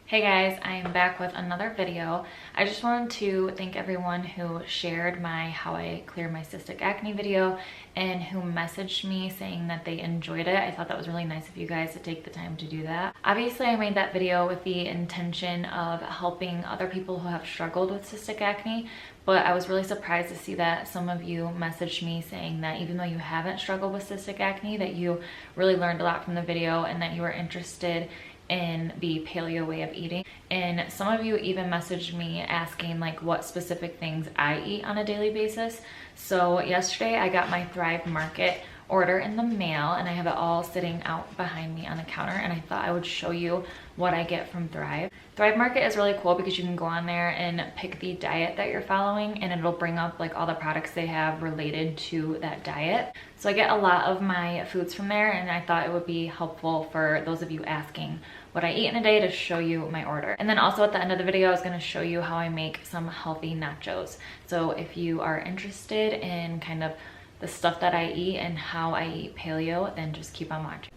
Hey guys, I am back with another video. I just wanted to thank everyone who shared my how I clear my cystic acne video and who messaged me saying that they enjoyed it. I thought that was really nice of you guys to take the time to do that. Obviously, I made that video with the intention of helping other people who have struggled with cystic acne, but I was really surprised to see that some of you messaged me saying that even though you haven't struggled with cystic acne, that you really learned a lot from the video and that you were interested in the paleo way of eating. And some of you even messaged me asking like what specific things I eat on a daily basis. So yesterday I got my Thrive Market order in the mail and I have it all sitting out behind me on the counter, and I thought I would show you what I get from Thrive. Thrive Market is really cool because you can go on there and pick the diet that you're following and it'll bring up like all the products they have related to that diet. So I get a lot of my foods from there, and I thought it would be helpful for those of you asking what I eat in a day to show you my order. And then also at the end of the video, I was gonna show you how I make some healthy nachos. So if you are interested in kind of the stuff that I eat and how I eat paleo, then just keep on watching.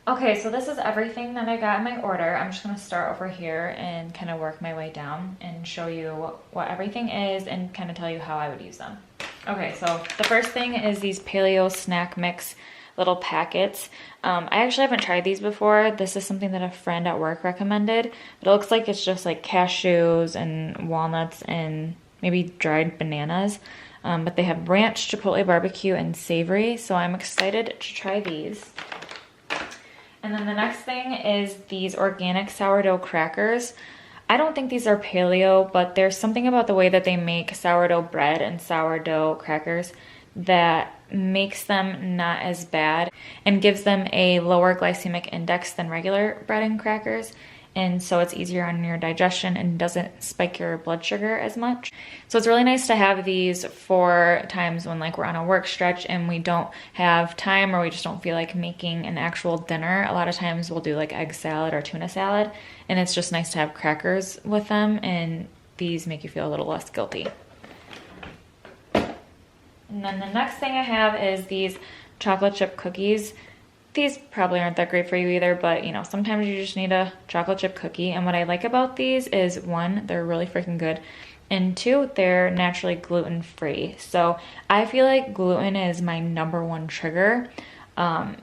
Okay, so this is everything that I got in my order. I'm just gonna start over here and kind of work my way down and show you what everything is and kind of tell you how I would use them. Okay, so the first thing is these paleo snack mix little packets. I actually haven't tried these before. This is something that a friend at work recommended. But it looks like it's just like cashews and walnuts and maybe dried bananas. But they have ranch, chipotle barbecue, and savory. So I'm excited to try these. And then the next thing is these organic sourdough crackers. I don't think these are paleo, but there's something about the way that they make sourdough bread and sourdough crackers that makes them not as bad and gives them a lower glycemic index than regular bread and crackers. And so it's easier on your digestion and doesn't spike your blood sugar as much. So it's really nice to have these for times when like we're on a work stretch and we don't have time or we just don't feel like making an actual dinner. A lot of times we'll do like egg salad or tuna salad, and it's just nice to have crackers with them, and these make you feel a little less guilty. And then the next thing I have is these chocolate chip cookies. These probably aren't that great for you either, but you know, sometimes you just need a chocolate chip cookie. And what I like about these is, one, they're really freaking good, and two, they're naturally gluten-free. So I feel like gluten is my #1 trigger.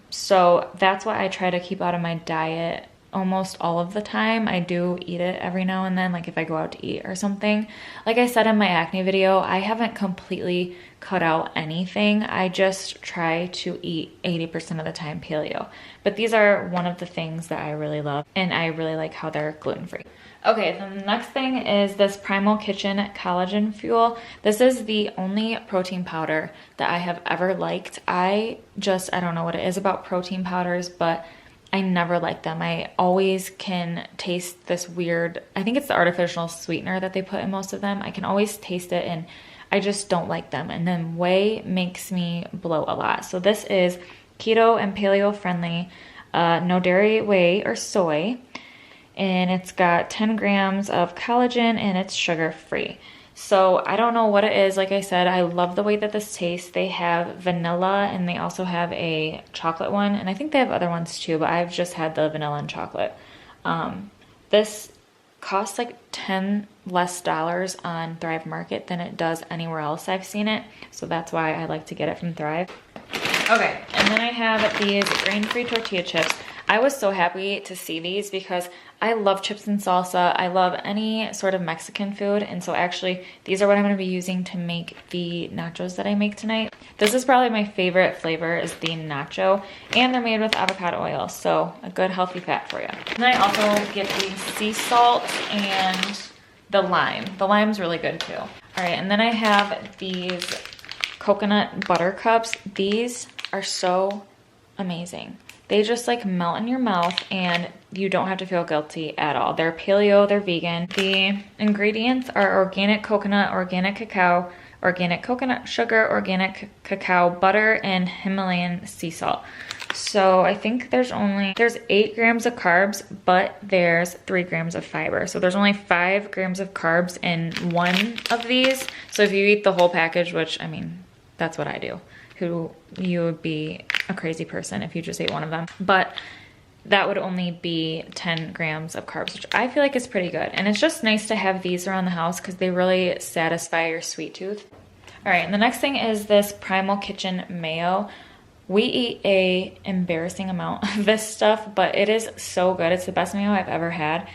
So that's why I try to keep out of my diet almost all of the time. I do eat it every now and then, like if I go out to eat or something. Like I said in my acne video, I haven't completely cut out anything. I just try to eat 80% of the time paleo. But these are one of the things that I really love, and I really like how they're gluten-free. Okay, then the next thing is this Primal Kitchen Collagen Fuel. This is the only protein powder that I have ever liked. I don't know what it is about protein powders, but I never like them. I always can taste this weird, I think it's the artificial sweetener that they put in most of them. I can always taste it and I just don't like them. And then whey makes me bloat a lot. So this is keto and paleo friendly, no dairy, whey, or soy. And it's got 10 grams of collagen and it's sugar free. So I don't know what it is. Like I said, I love the way that this tastes. They have vanilla and they also have a chocolate one. And I think they have other ones too, but I've just had the vanilla and chocolate. This costs like $10 less on Thrive Market than it does anywhere else I've seen it. So that's why I like to get it from Thrive. Okay, and then I have these grain-free tortilla chips. I was so happy to see these because I love chips and salsa. I love any sort of Mexican food. And so actually, these are what I'm going to be using to make the nachos that I make tonight. This is probably my favorite flavor, is the nacho. And they're made with avocado oil, so a good healthy fat for you. And then I also get the sea salt and the lime. The lime's really good too. All right, and then I have these coconut butter cups. These are so amazing. They just like melt in your mouth and you don't have to feel guilty at all. They're paleo, they're vegan. The ingredients are organic coconut, organic cacao, organic coconut sugar, organic cacao butter, and Himalayan sea salt. So I think there's 8 grams of carbs, but there's 3 grams of fiber. So there's only 5 grams of carbs in one of these. So if you eat the whole package, which I mean, that's what I do, you would be a crazy person if you just ate one of them. But that would only be 10 grams of carbs, which I feel like is pretty good. And it's just nice to have these around the house because they really satisfy your sweet tooth. All right, and the next thing is this Primal Kitchen mayo. We eat a embarrassing amount of this stuff, but it is so good. It's the best mayo I've ever had.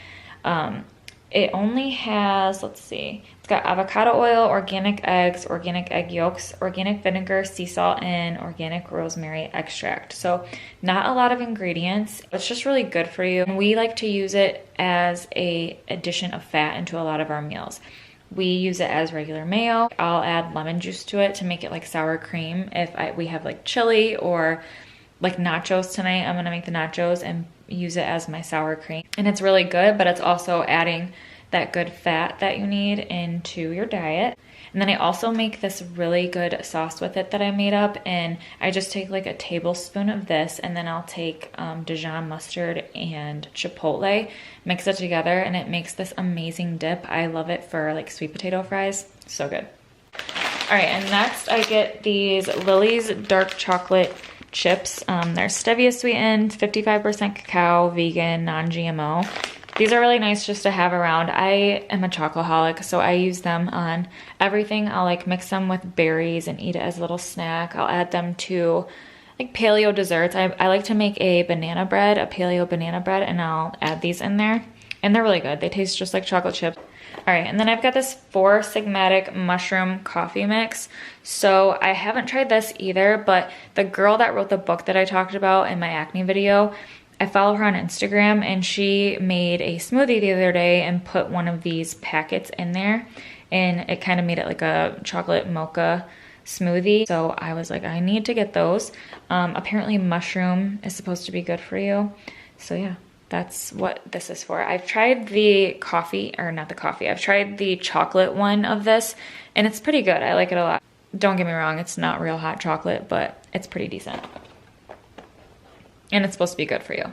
It only has, let's see, it's got avocado oil, organic eggs, organic egg yolks, organic vinegar, sea salt, and organic rosemary extract. So not a lot of ingredients. It's just really good for you. And we like to use it as a addition of fat into a lot of our meals. We use it as regular mayo. I'll add lemon juice to it to make it like sour cream. If we have like chili or like nachos tonight, I'm gonna make the nachos and use it as my sour cream. And it's really good, but it's also adding that good fat that you need into your diet. And then I also make this really good sauce with it that I made up, and I just take like a tablespoon of this, and then I'll take Dijon mustard and chipotle, mix it together, and it makes this amazing dip. I love it for like sweet potato fries. So good. All right, and next I get these Lily's dark chocolate chips. They're stevia sweetened, 55% cacao, vegan, non-GMO. These are really nice just to have around. I am a chocoholic, so I use them on everything. I'll like mix them with berries and eat it as a little snack. I'll add them to like paleo desserts. I like to make a banana bread, a paleo banana bread, and I'll add these in there. And they're really good. They taste just like chocolate chips. All right, and then I've got this 4 Sigmatic mushroom coffee mix. So I haven't tried this either, but the girl that wrote the book that I talked about in my acne video, I follow her on Instagram, and she made a smoothie the other day and put one of these packets in there, and it kind of made it like a chocolate mocha smoothie. So I was like, I need to get those. Apparently mushroom is supposed to be good for you. So yeah, that's what this is for. I've tried the coffee, or not the coffee, I've tried the chocolate one of this, and it's pretty good. I like it a lot. Don't get me wrong, it's not real hot chocolate, but it's pretty decent. And it's supposed to be good for you.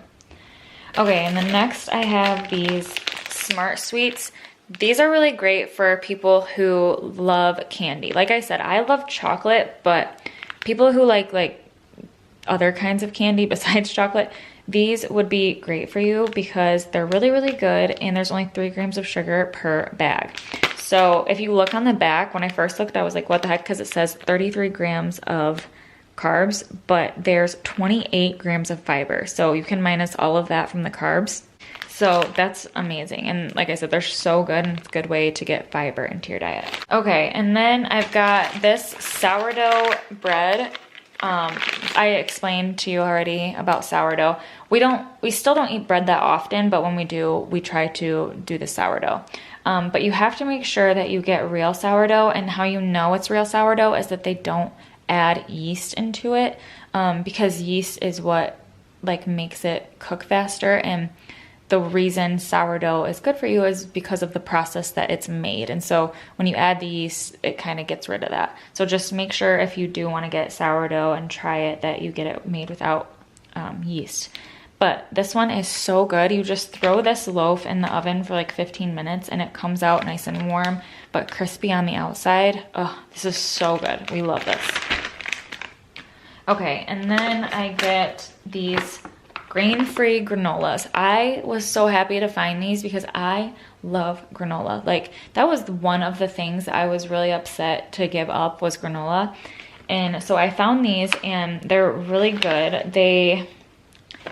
Okay, and then next I have these Smart Sweets. These are really great for people who love candy. Like I said, I love chocolate, but people who like other kinds of candy besides chocolate, these would be great for you because they're really, really good, and there's only 3 grams of sugar per bag. So if you look on the back, when I first looked, I was like, what the heck? Because it says 33 grams of carbs, but there's 28 grams of fiber. So you can minus all of that from the carbs. So that's amazing. And like I said, they're so good, and it's a good way to get fiber into your diet. Okay, and then I've got this sourdough bread. I explained to you already about sourdough. We still don't eat bread that often, but when we do, we try to do the sourdough. But you have to make sure that you get real sourdough, and how you know it's real sourdough is that they don't add yeast into it, because yeast is what like makes it cook faster, and the reason sourdough is good for you is because of the process that it's made. And so when you add the yeast, it kind of gets rid of that. So just make sure if you do want to get sourdough and try it, that you get it made without yeast. But this one is so good. You just throw this loaf in the oven for like 15 minutes and it comes out nice and warm but crispy on the outside. Oh, this is so good. We love this. Okay, and then I get these grain-free granolas. I was so happy to find these because I love granola. Like, that was one of the things I was really upset to give up, was granola. And so I found these, and they're really good.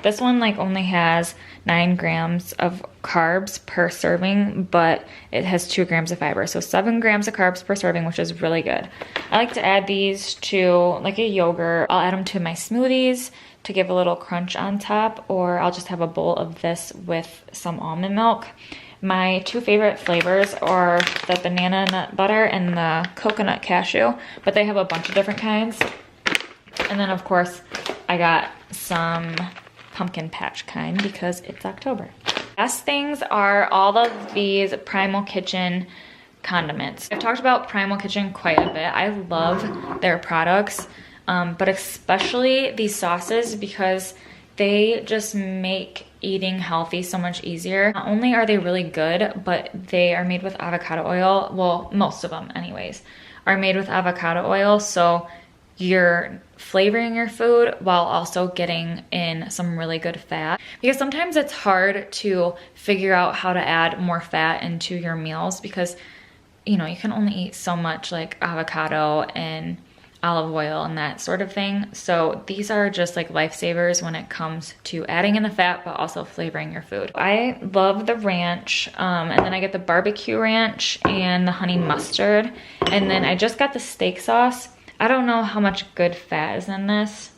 This one like only has 9 grams of carbs per serving, but it has 2 grams of fiber. So 7 grams of carbs per serving, which is really good. I like to add these to like a yogurt. I'll add them to my smoothies to give a little crunch on top, or I'll just have a bowl of this with some almond milk. My 2 favorite flavors are the banana nut butter and the coconut cashew, but they have a bunch of different kinds. And then of course I got some pumpkin patch kind because it's October. Last things are all of these Primal Kitchen condiments. I've talked about Primal Kitchen quite a bit. I love their products, but especially these sauces, because they just make eating healthy so much easier. Not only are they really good, but they are made with avocado oil. Well, most of them anyways are made with avocado oil, so you're flavoring your food while also getting in some really good fat. Because sometimes it's hard to figure out how to add more fat into your meals because, you know, you can only eat so much like avocado and olive oil and that sort of thing. So these are just like lifesavers when it comes to adding in the fat, but also flavoring your food. I love the ranch, and then I get the barbecue ranch and the honey mustard. And then I just got the steak sauce. I don't know how much good fat is in this.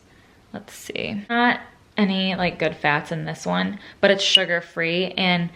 Let's see. Not any like good fats in this one, but it's sugar-free. And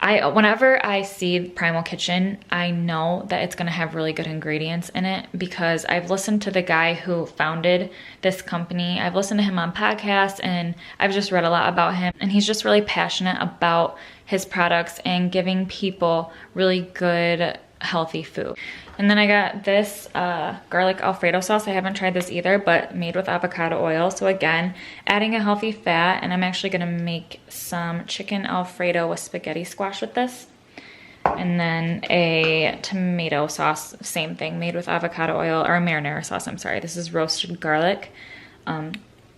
whenever I see Primal Kitchen, I know that it's gonna have really good ingredients in it because I've listened to the guy who founded this company. I've listened to him on podcasts and I've just read a lot about him, and he's just really passionate about his products and giving people really good, healthy food. And then I got this garlic Alfredo sauce. I haven't tried this either, but made with avocado oil. So again, adding a healthy fat, and I'm actually gonna make some chicken Alfredo with spaghetti squash with this. And then a tomato sauce, same thing, made with avocado oil, or a marinara sauce, I'm sorry. This is roasted garlic.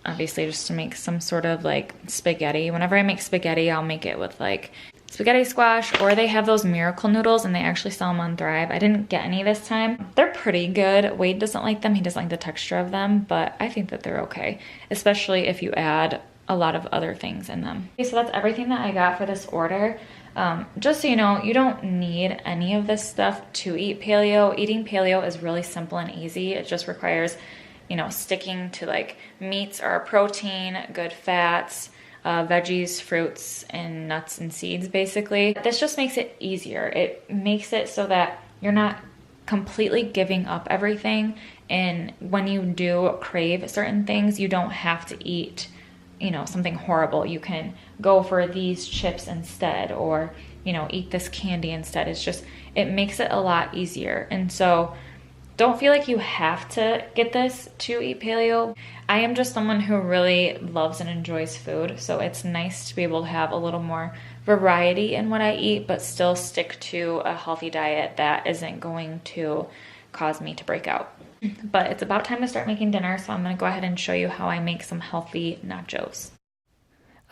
Obviously just to make some sort of like spaghetti. Whenever I make spaghetti, I'll make it with like spaghetti squash, or they have those miracle noodles and they actually sell them on Thrive. I didn't get any this time. They're pretty good. Wade doesn't like them. He doesn't like the texture of them, but I think that they're okay, especially if you add a lot of other things in them. Okay, so that's everything that I got for this order. Just so you know, you don't need any of this stuff to eat paleo. Eating paleo is really simple and easy. It just requires, you know, sticking to like meats or a protein, good fats, veggies, fruits, and nuts and seeds, basically. This just makes it easier. It makes it so that you're not completely giving up everything, and when you do crave certain things, you don't have to eat, you know, something horrible. You can go for these chips instead, or, you know, eat this candy instead. It's just, it makes it a lot easier. And so don't feel like you have to get this to eat paleo. I am just someone who really loves and enjoys food, so it's nice to be able to have a little more variety in what I eat, but still stick to a healthy diet that isn't going to cause me to break out. But it's about time to start making dinner, so I'm gonna go ahead and show you how I make some healthy nachos.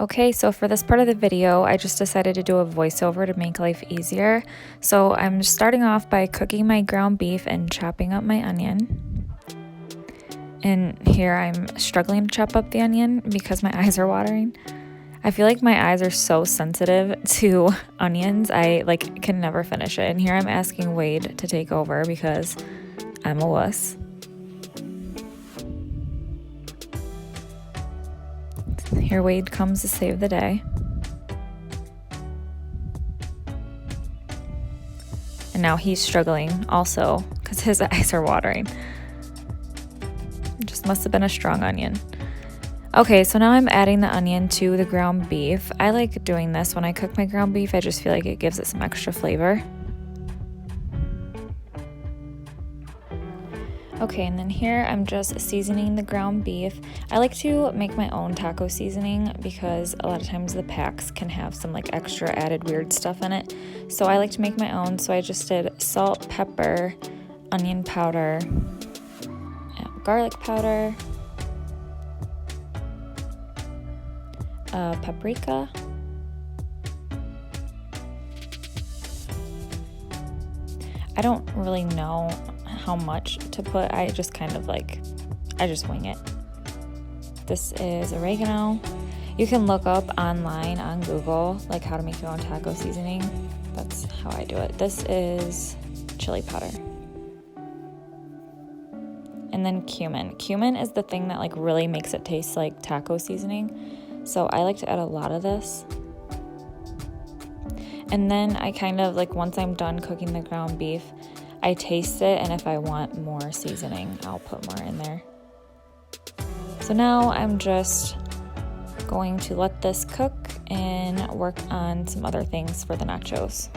Okay, so for this part of the video, I just decided to do a voiceover to make life easier. So I'm starting off by cooking my ground beef and chopping up my onion. And here I'm struggling to chop up the onion because my eyes are watering. I feel like my eyes are so sensitive to onions, I like can never finish it. And here I'm asking Wade to take over because I'm a wuss. Here Wade comes to save the day. And now he's struggling also because his eyes are watering. It just must have been a strong onion. Okay, so now I'm adding the onion to the ground beef. I like doing this when I cook my ground beef. I just feel like it gives it some extra flavor. Okay, and then here I'm just seasoning the ground beef. I like to make my own taco seasoning because a lot of times the packs can have some like extra added weird stuff in it. So I like to make my own. So I just did salt, pepper, onion powder, garlic powder, paprika, I don't really know how much to put. I just kind of like, I just wing it. This is oregano. You can look up online on Google like how to make your own taco seasoning. That's how I do it. This is chili powder. And then cumin. Cumin is the thing that like really makes it taste like taco seasoning. So I like to add a lot of this. And then I kind of like, once I'm done cooking the ground beef, I taste it, and if I want more seasoning, I'll put more in there. So now I'm just going to let this cook and work on some other things for the nachos.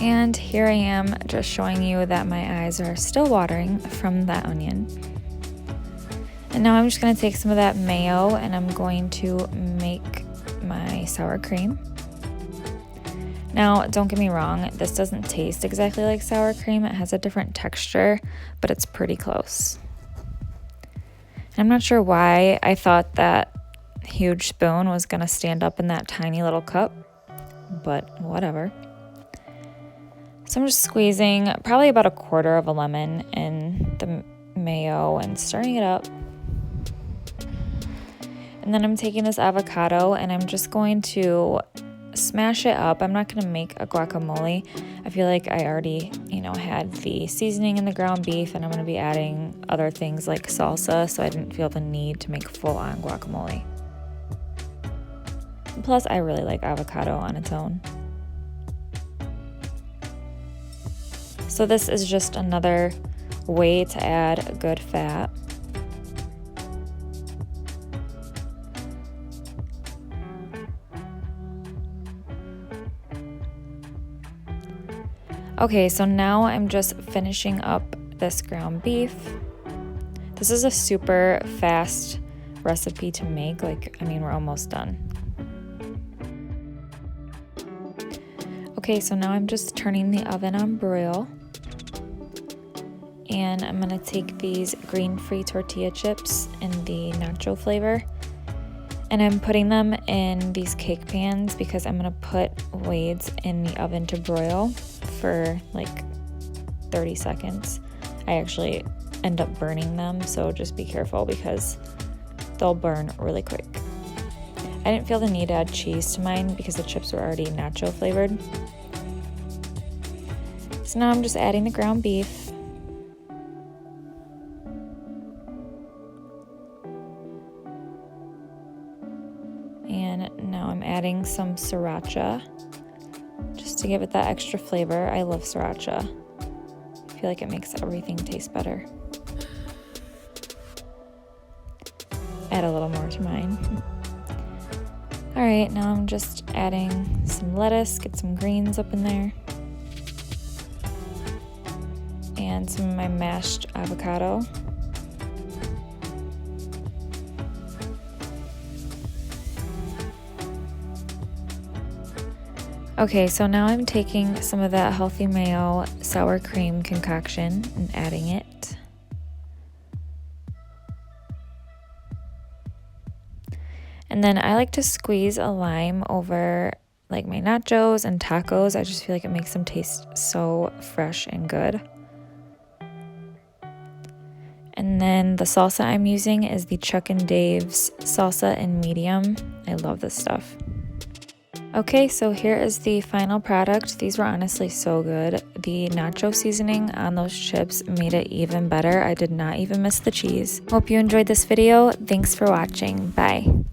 And here I am just showing you that my eyes are still watering from that onion. And now I'm just going to take some of that mayo and I'm going to make my sour cream. Now, don't get me wrong, this doesn't taste exactly like sour cream. It has a different texture, but it's pretty close. I'm not sure why I thought that huge spoon was gonna stand up in that tiny little cup, but whatever. So I'm just squeezing probably about a quarter of a lemon in the mayo and stirring it up. And then I'm taking this avocado and I'm just going to smash it up. I'm not going to make a guacamole. I feel like I already, had the seasoning in the ground beef, and I'm going to be adding other things like salsa, so I didn't feel the need to make full-on guacamole. Plus, I really like avocado on its own. So this is just another way to add good fat. Okay, so now I'm just finishing up this ground beef. This is a super fast recipe to make. We're almost done. Okay, so now I'm just turning the oven on broil. And I'm gonna take these grain-free tortilla chips in the nacho flavor. And I'm putting them in these cake pans because I'm gonna put Wade's in the oven to broil for 30 seconds. I actually end up burning them, so just be careful because they'll burn really quick. I didn't feel the need to add cheese to mine because the chips were already nacho flavored. So now I'm just adding the ground beef. And now I'm adding some sriracha just to give it that extra flavor. I love sriracha. I feel like it makes everything taste better. Add a little more to mine. All right, now I'm just adding some lettuce, get some greens up in there. And some of my mashed avocado. Okay, so now I'm taking some of that healthy mayo sour cream concoction and adding it. And then I like to squeeze a lime over my nachos and tacos. I just feel like it makes them taste so fresh and good. And then the salsa I'm using is the Chuck and Dave's salsa in medium. I love this stuff. Okay, so here is the final product. These were honestly so good. The nacho seasoning on those chips made it even better. I did not even miss the cheese. Hope you enjoyed this video. Thanks for watching. Bye.